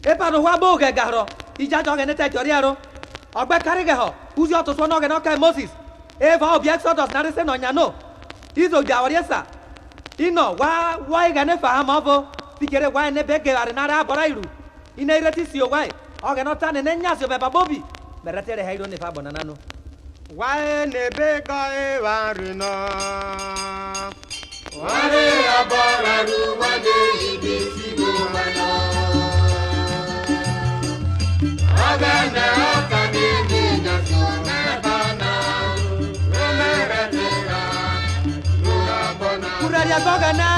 Epa no wa bo ge garo. Ija jo ge ne te jori aro. Ogbe kari ge ho. Uzi oto so no ge no kai Moses. Eva obi Exodus na se no nya no. Izo jawari esa. Ino wa ge ne fa ama bo. Tikere wa ne be ge are na ra bora iru. Ina ireti si o wa. O ge no ta ne nya so be babobi. Merete re hairo ne fa bonana no. Wa ne be ga e wa ri no. Wale abara ru wa de ibi si go wa no. Agana akane ni na so na bana. Romerera. Ura bona. Uraria gogana.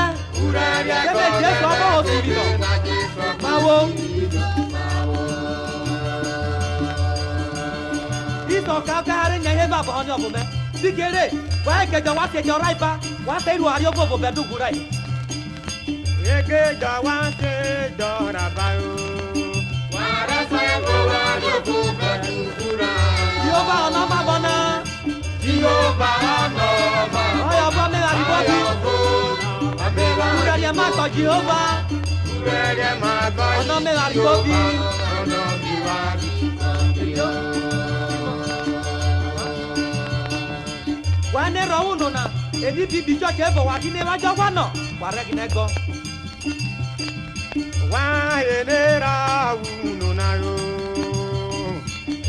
Uraria gogana. Kebe Jesu abo osibido. Mawo. Iso kaka hare nyaye baba oni obume. Sikere. Wa kejo wa tejo raipa. Wa te ru ari ogo be dugurai. Ege jo wa te do rabayo. Wara sa go wa do ku be dugura. Jehovah ona mabona. Jehovah ona ma. Oya ba me ari bobi. Uraria ma ko Jehovah. Uraria ma ko. Ona me ari bobi. Ona biwa. Wane ro uno na edi bibi jo ke bo wa kine wa jo wa no wa re kine go wa ene ra uno na yo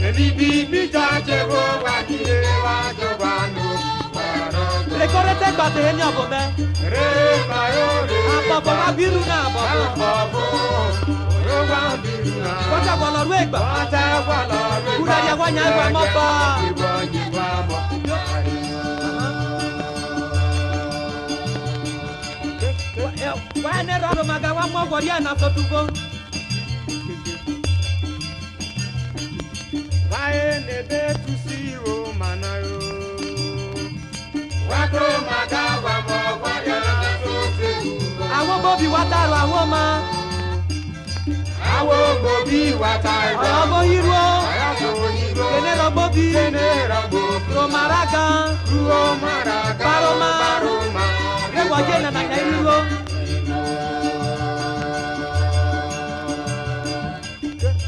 edi bibi jo ke bo wa kine wa jo wa no le correte ba te ni obo me re ma yo re apa bo wa biru na bo bo ro wa biru na ko ta bo lo ru egba ta wa lo ru ura ya wa nya egba mo ba Wane ro maga wa mo gori na so tugo wa ene be tu si o manayo wa ko maga wa mo gori na so tugo awon bobi wa taro awon ma awon bobi wa taro awon hiro kene ro bobi ro maraga baroma re wa je na na hiro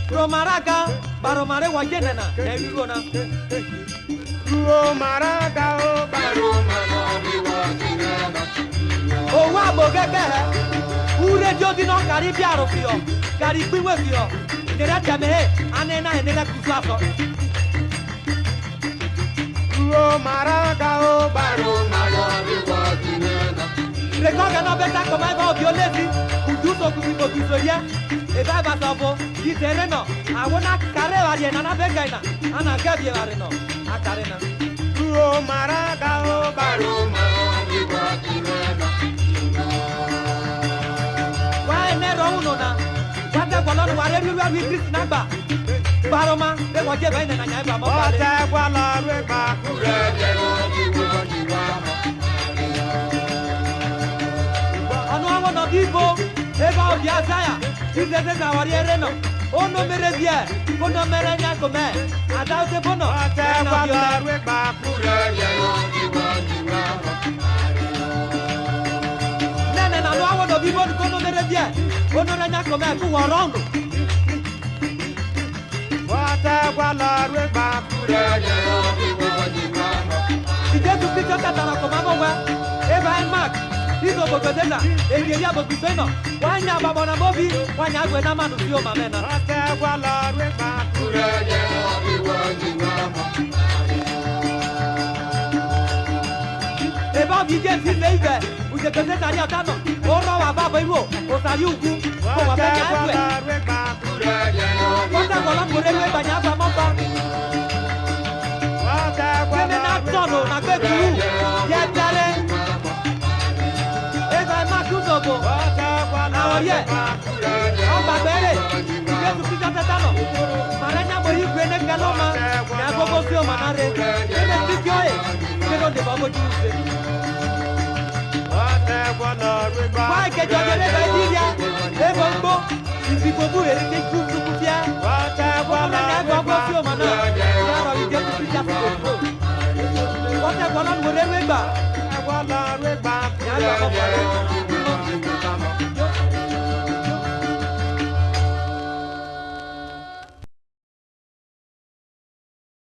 Romaraga, baromare wa jena na hiro na Romaraga o baroma no bi wa jena na o wa bo gege ure dio di no kari biaro fio kari piwe fio nera jame anena enela kusaso Romaraga o baroma no bi wa jena na le koga no beta como ego violeti uduso kubiso ya eba ba sabo di terreno awona kare wa ye na begaina ana gabie wa reno akarena Romaraga o baroma no bi wa jena na wa ene ro uno na wate bolon wa re ru wi Christ na gba baroma be wo je ba ina na nya ba mo ba le Ote kwa la re ba ure je no bi wa jena anu awon no bibo eba o dia saya izeze na wari ereno ono mere bia ono mere nya kome ada se bono Ote kwa la re ba ure je no bi wa jena nene na anu awon no bibo ono mere bia ono re nya kome ku worongo Ote kwa la re ba ure je no bi wa jena ije tu pito tata na koma mo wa eba en mark izo bogodela egeria boguseno wanya babo na bobi wanya gwe na manu sio mamena Ote kwa la re ba ure je no bi wa jena eba bi je si leive uje kete tari atano oro wa babo iwo o sari ugu ko wa Ote benya kwa gwe la re ba ure je no bi kota bola kore we banya ba mo ba Ote kwa kene la na re tono na gbe kuru ye tare eba ma kuzobo Ote kwa la awoye re ba ọba bẹrẹ jésù kristu tata nọ mara nya mo igwe ne kaloma na agogo si o manare ebe tiki oye kero de babo juse Ote kwa la re ba wa kejo de be diria ebo ngbo isibo bu ere ke ku ku bia Ote kwa na la re agogo ba si o manare ya ro ide ku kristu ko ko te ko lon mo le we gba Kwa la re ba ya lo ko